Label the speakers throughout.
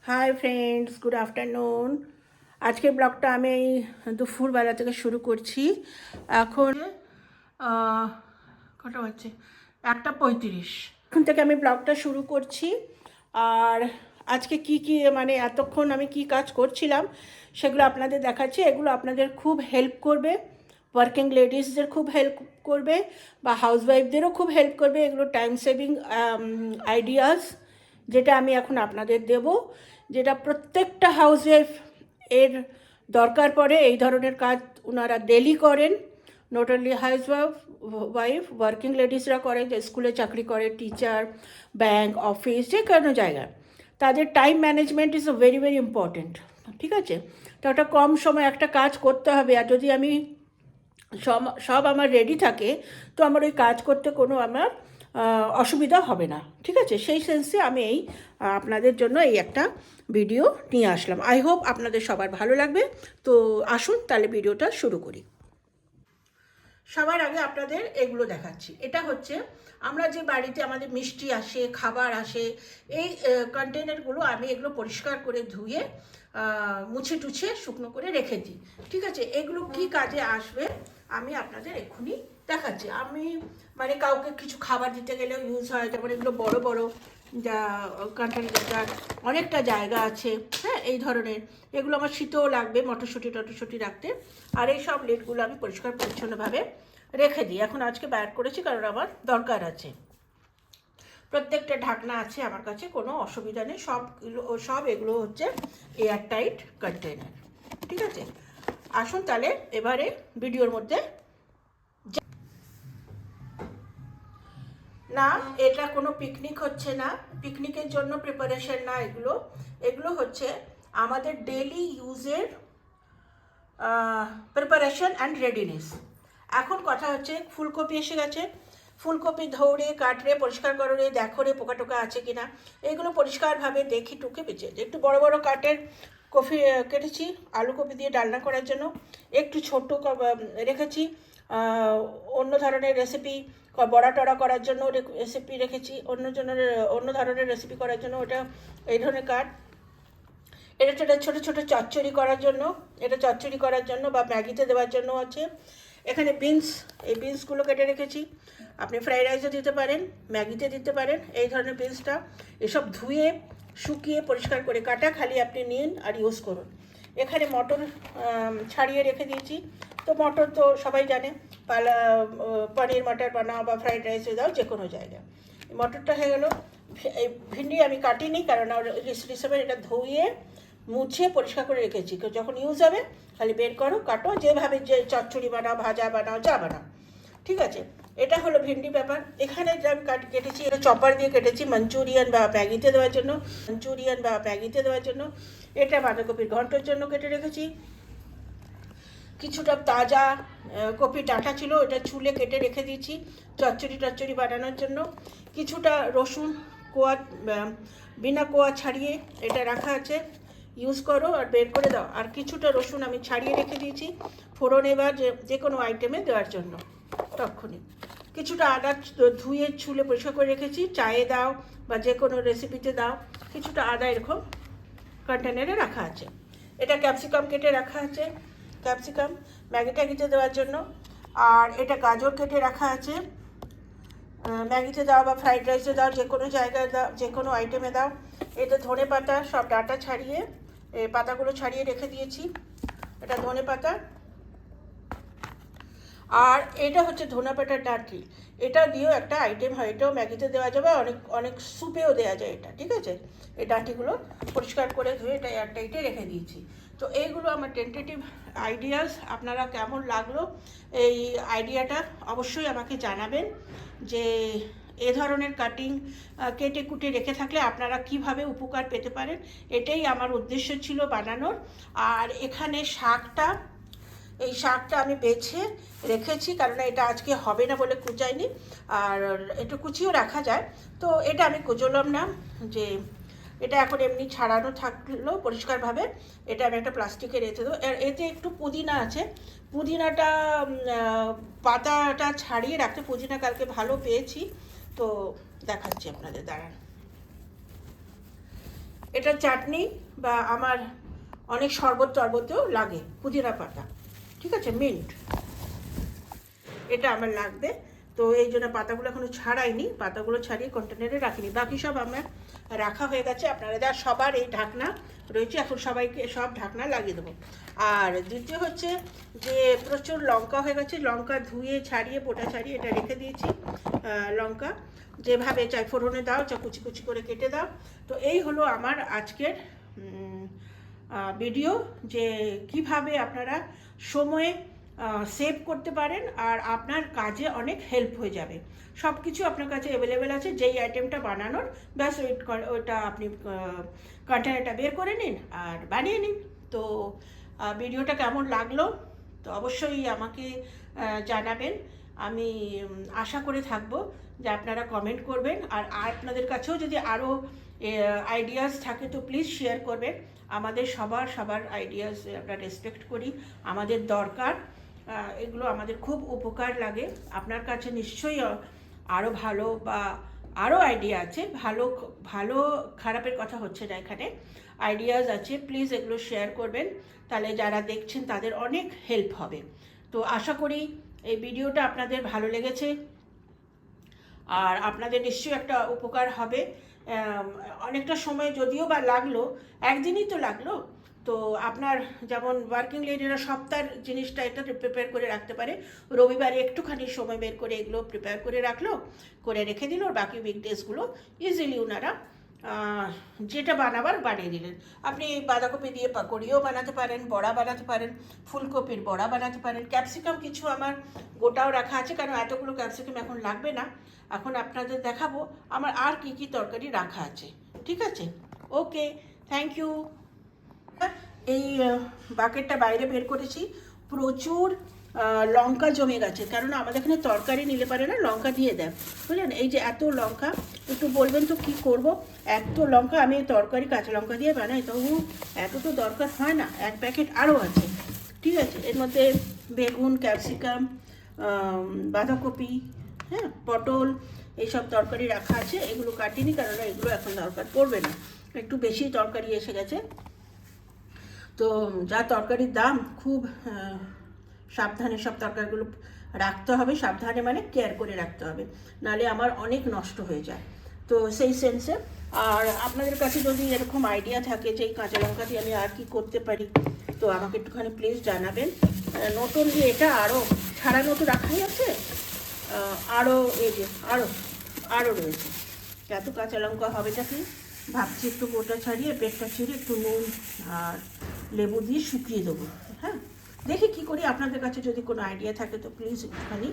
Speaker 1: Hi friends, good afternoon. আজকের ব্লগটা আমি এই দুপুরবেলা থেকে শুরু করছি। এখন কটা হচ্ছে 1:35। এখন থেকে আমি ব্লগটা শুরু করছি। আর আজকে কি মানে এতক্ষণ আমি কি কাজ করছিলাম সেগুলো আপনাদের দেখাচ্ছি। এগুলো আপনাদের খুব হেল্প করবে, ওয়ার্কিং লেডিসদের খুব হেল্প করবে বা হাউসওয়াইফদেরও খুব হেল্প করবে। এগুলো টাইম সেভিং আইডিয়াস যেটা আমি এখন আপনাদের দেব, যেটা প্রত্যেকটা হাউসওয়াইফ এর দরকার পড়ে। এই ধরনের কাজ ওনারা ডেলি করেন, নট অনলি ওয়াইফ ওয়ার্কিং লেডিসরা করে, যে স্কুলে চাকরি করে, টিচার, ব্যাংক, অফিস, যে কোনো জায়গায় তাদের time management is very very important. ঠিক আছে, তো একটা কম সময় একটা কাজ করতে হবে। আর যদি আমি সব আমার রেডি থাকে তো আমার ওই কাজ করতে কোনো আমার অসুবিধা হবে না। ঠিক আছে, সেই সেন্সে আমি এই আপনাদের জন্য এই একটা ভিডিও নিয়ে আসলাম। আই হোপ আপনাদের সবার ভালো লাগবে। তো আসুন তাহলে ভিডিওটা শুরু করি। সবার আগে আপনাদের এগুলো দেখাচ্ছি। এটা হচ্ছে আমরা যে বাড়িতে আমাদের মিষ্টি আসে, খাবার আসে, এই কন্টেনারগুলো আমি এগুলো পরিষ্কার করে ধুয়ে মুছে টুছে শুকনো করে রেখে দিই। ঠিক আছে, এগুলো কি কাজে আসবে আমি আপনাদের এক্ষুনি দেখাচ্ছি। আমি মানে কাউকে কিছু খাবার দিতে গেলেও ইউজ হয়। যেমন এগুলো বড় বড় যা কন্টেনার, অনেকটা জায়গা আছে, হ্যাঁ, এই ধরনের। এগুলো আমার শীতও লাগবে মটরশুঁটি রাখতে। আর এই সব লিডগুলো আমি পরিষ্কার পরিচ্ছন্নভাবে রেখে দিই। এখন আজকে বের করেছি কারণ আমার দরকার আছে। প্রত্যেকটা ঢাকনা আছে আমার কাছে, কোনো অসুবিধা নেই। সব এগুলো হচ্ছে এয়ার টাইট কন্টেনার। ঠিক আছে, আসুন তাহলে এবারে ভিডিওর মধ্যে। না, এটা কোনো পিকনিক হচ্ছে না, পিকনিকের জন্য প্রিপারেশন না। এগুলো এগুলো হচ্ছে আমাদের ডেলি ইউজের প্রিপারেশন অ্যান্ড রেডিনেস। এখন কথা হচ্ছে ফুলকপি এসে গেছে, ফুলকপি ধৌড়ে কাটরে পরিষ্কার করে দেখো রে পোকা টোকা আছে কিনা, এগুলো পরিষ্কারভাবে দেখি টুকে বেঁচে। একটু বড় বড় কাটের কপি কেটেছি আলু কপি দিয়ে ডালনা করার জন্য। একটু ছোট রেখেছি অন্য ধরনের রেসিপি, বড়া টড়া করার জন্য রেসিপি রেখেছি। অন্য ধরনের রেসিপি করার জন্য ওটা এই ধরনের কাট। এটা ছোটো ছোটো চচ্চড়ি করার জন্য, এটা চচ্চড়ি করার জন্য বা ম্যাগিতে দেওয়ার জন্য আছে। এখানে বিনস, এই বিনসগুলো কেটে রেখেছি। আপনি ফ্রাইড রাইসে দিতে পারেন, ম্যাগিতে দিতে পারেন এই ধরনের বিনসটা। এসব ধুয়ে শুকিয়ে পরিষ্কার করে কাটা, খালি আপনি নিন আর ইউজ করুন। এখানে মটর ছাড়িয়ে রেখে দিয়েছি। তো মটর তো সবাই জানে, পনির মটর বানাও বা ফ্রাইড রাইসে দাও, যে কোনো জায়গায়। মটরটা হয়ে গেল। এই ভিন্ডি আমি কাটিনি কারণ হিসেবে এটা ধুয়ে মুছে পরিষ্কার করে রেখেছি। যখন ইউজ হবে খালি বের করো, কাটো, যেভাবে যে চচ্চড়ি বানাও, ভাজা বানাও, যা বানাও। ঠিক আছে, এটা হলো ভিন্ডি ব্যাপার। এখানে যে আমি কেটেছি, এটা চপার দিয়ে কেটেছি মাঞ্চুরিয়ান বা ম্যাগিতে দেওয়ার জন্য। এটা বাঁধাকপির ঘন্টের জন্য কেটে রেখেছি। কিছুটা তাজা কপি ডাঁটা ছিল, এটা ছুলে কেটে রেখে দিয়েছি চচ্চড়ি বানানোর জন্য। কিছুটা রসুন কোয়া, বিনা কোয়া ছাড়িয়ে এটা রাখা আছে, ইউজ করো আর বের করে দাও। আর কিছুটা রসুন আমি ছাড়িয়ে রেখে দিয়েছি ফোড়নে বা যে কোনো আইটেমে দেওয়ার জন্য তখনই। কিছুটা আদা ধুয়ে ছুলে পরিষ্কার করে রেখেছি, চায়ে দাও বা যে কোনো রেসিপিতে দাও। কিছুটা আদা এরকম কন্টেনারে রাখা আছে। এটা ক্যাপসিকাম কেটে রাখা আছে, ক্যাপসিকাম ম্যাগি ট্যাগিতে দেওয়ার জন্য। আর এটা গাজর কেটে রাখা আছে, ম্যাগিতে দাও বা ফ্রাইড রাইসে দাও, যে কোনো জায়গায় দাও, যে কোনো আইটেমে দাও। এটা ধনে পাতা, সব ডাঁটা ছাড়িয়ে পাতাগুলো ছাড়িয়ে রেখে দিয়েছি। এটা ধনে পাতা। আর এটা হচ্ছে ধনে পাতার ডাঁটি, এটা দিয়েও একটা আইটেম হয়, এটাও ম্যাগিতে দেওয়া যাবে, অনেক অনেক স্যুপেও দেওয়া যায় এটা। ঠিক আছে, এই ডাঁটিগুলো পরিষ্কার করে ধুয়ে এটা এয়ারটাইটে রেখে দিয়েছি। তো এইগুলো আমার টেন্টেটিভ আইডিয়াস। আপনারা কেমন লাগলো এই আইডিয়াটা অবশ্যই আমাকে জানাবেন, যে এ ধরনের কাটিং কেটে কুটে রেখে থাকলে আপনারা কিভাবে উপকার পেতে পারেন। এটাই আমার উদ্দেশ্য ছিল বানানোর। আর এখানে এই শাকটা আমি বেছে রেখেছি কারণ এটা আজকে হবে না বলে কুচাইনি, আর একটু কুচিও রাখা যায়। তো এটা আমি কুচলাম না, যে এটা এখন এমনি ছাড়ানো থাকলো পরিষ্কারভাবে। এটা আমি একটা প্লাস্টিকে রেখে দেবো। এতে একটু পুদিনা আছে, পুদিনাটা পাতাটা ছাড়িয়ে রাখতে, পুদিনা কালকে ভালো পেয়েছি, তো দেখাচ্ছি আপনাদের, দাঁড়ান। এটা চাটনি বা আমার অনেক শরবত টরবতেও লাগে, পুদিনা পাতা, ঠিক আছে, মিন্ট, এটা আমার লাগবে। তো এই জন্য পাতাগুলো এখনও ছাড়াইনি, পাতাগুলো ছাড়িয়ে কন্টেনারে রাখিনি। বাকি সব আমার রাখা হয়ে গেছে। আপনারা যা সবার এই ঢাকনা রয়েছে, এখন সবাইকে সব ঢাকনা লাগিয়ে দেবো। আর দ্বিতীয় হচ্ছে যে প্রচুর লঙ্কা হয়ে গেছে, লঙ্কা ধুয়ে ছাড়িয়ে বোটা ছাড়িয়ে এটা রেখে দিয়েছি। লঙ্কা যেভাবে চাই ফোড়নে দাও, চা কুচি কুচি করে কেটে দাও। তো এই হলো আমার আজকের ভিডিও, যে কিভাবে আপনারা সময়ে সেভ করতে পারেন আর আপনার কাজে অনেক হেল্প হয়ে যাবে। সব কিছু আপনার কাছে অ্যাভেলেবেল আছে, যেই আইটেমটা বানানোর ব্যাস ওইটা আপনি কন্টেনারটা বের করে নিন আর বানিয়ে নিন। তো ভিডিওটা কেমন লাগলো তো অবশ্যই আমাকে জানাবেন। আমি আশা করে থাকবো যে আপনারা কমেন্ট করবেন। আর আপনাদের কাছেও যদি আরও আইডিয়াস থাকে তো প্লিজ শেয়ার করবেন। আমাদের সবার আইডিয়াস আমরা রেসপেক্ট করি, আমাদের দরকার, এগুলো আমাদের খুব উপকার লাগে। আপনার কাছে নিশ্চয়ই আরও ভালো বা আরও আইডিয়া আছে, ভালো ভালো খারাপের কথা হচ্ছে না, এখানে আইডিয়াস আছে। প্লিজ এগুলো শেয়ার করবেন, তাহলে যারা দেখছেন তাদের অনেক হেল্প হবে। তো আশা করি এই ভিডিওটা আপনাদের ভালো লেগেছে আর আপনাদের নিশ্চয়ই একটা উপকার হবে। অনেকটা সময় যদিও বা লাগলো, একদিনই তো লাগলো। তো আপনার যেমন ওয়ার্কিং লেডিরা সপ্তাহের জিনিসটা এটা প্রিপেয়ার করে রাখতে পারে, রবিবারে একটুখানি সময় বের করে এগুলো প্রিপেয়ার করে রাখলো, করে রেখে দিল, বাকি উইকডেজগুলো ইজিলি ওনারা যেটা বানাবার বানিয়ে দিলেন। আপনি বাঁধাকপি দিয়ে পাকোড়িও বানাতে পারেন, বড়া বানাতে পারেন, ফুলকপির বড়া বানাতে পারেন। ক্যাপসিকাম কিছু আমার গোটাও রাখা আছে, কারণ এতগুলো ক্যাপসিকাম এখন লাগবে না। এখন আপনাদের দেখাবো আমার আর কি কি তরকারি রাখা আছে, ঠিক আছে? ওকে, থ্যাংক ইউ। এই বাকেটটা বাইরে বের করেছি, প্রচুর লঙ্কা জমে গেছে, কারণ আমাদের এখানে তরকারি নিলে পারে না, লঙ্কা দিয়ে দেয়, বুঝলেন? এই যে এত লঙ্কা, একটু বলবেন তো কী করব, এত লঙ্কা আমি তরকারি কাঁচা লঙ্কা দিয়ে বানাই, তবু এত তো দরকার হয় না, এক প্যাকেট আরও আছে, ঠিক আছে? এর মধ্যে বেগুন, ক্যাপসিকাম, বাঁধাকপি, হ্যাঁ, পটল, এইসব তরকারি রাখা আছে। এগুলো কাটিনি, কারণ এগুলো এখন দরকার পড়বে না, একটু বেশি তরকারি এসে গেছে। তো যা তরকারির দাম, খুব সাবধানে সব তরকারিগুলো রাখতে হবে, সাবধানে মানে কেয়ার করে রাখতে হবে, নাহলে আমার অনেক নষ্ট হয়ে যায়। তো সেই সেন্সে, আর আপনাদের কাছে যদি এরকম আইডিয়া থাকে যে এই কাঁচা লঙ্কা দিয়ে আমি আর কি করতে পারি, তো আমাকে একটুখানি প্লিজ জানাবেন। নতুন যে এটা আরও ছাড়ানো তো রাখাই আছে, আরও এই যে আরও রয়েছে। এত কাঁচা লঙ্কা হবেটা কি ভাবছি, একটু গোটা ছাড়িয়ে পেটটা ছিঁড়ে একটু নুন আর লেবু দিয়ে শুকিয়ে দেবো। হ্যাঁ, দেখি কী করি। আপনাদের কাছে যদি কোনো আইডিয়া থাকে তো প্লিজ একটুখানি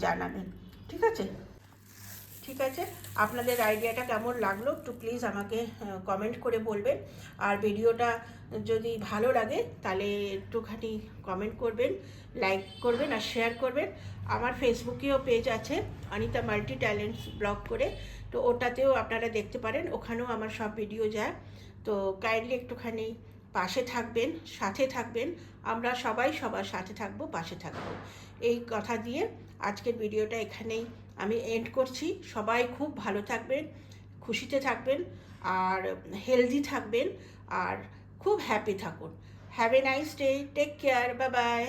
Speaker 1: জানাবেন, ঠিক আছে? ঠিক আছে, আপনাদের আইডিয়াটা কেমন লাগলো একটু প্লিজ আমাকে কমেন্ট করে বলবেন। আর ভিডিওটা যদি ভালো লাগে তাহলে একটুখানি কমেন্ট করবেন, লাইক করবেন আর শেয়ার করবেন। আমার ফেসবুকেও পেজ আছে, অনিতা মাল্টি ট্যালেন্টস ব্লগ করে, তো ওটাতেও আপনারা দেখতে পারেন, ওখানেও আমার সব ভিডিও যায়। তো কাইন্ডলি একটুখানি পাশে থাকবেন, সাথে থাকবেন। আমরা সবাই সবার সাথে থাকবো, পাশে থাকবো, এই কথা দিয়ে আজকের ভিডিওটা এখানেই আমি এন্ড করছি। সবাই খুব ভালো থাকবেন, খুশিতে থাকবেন আর হেলদি থাকবেন আর খুব হ্যাপি থাকুন। Have a nice day, take care, bye by.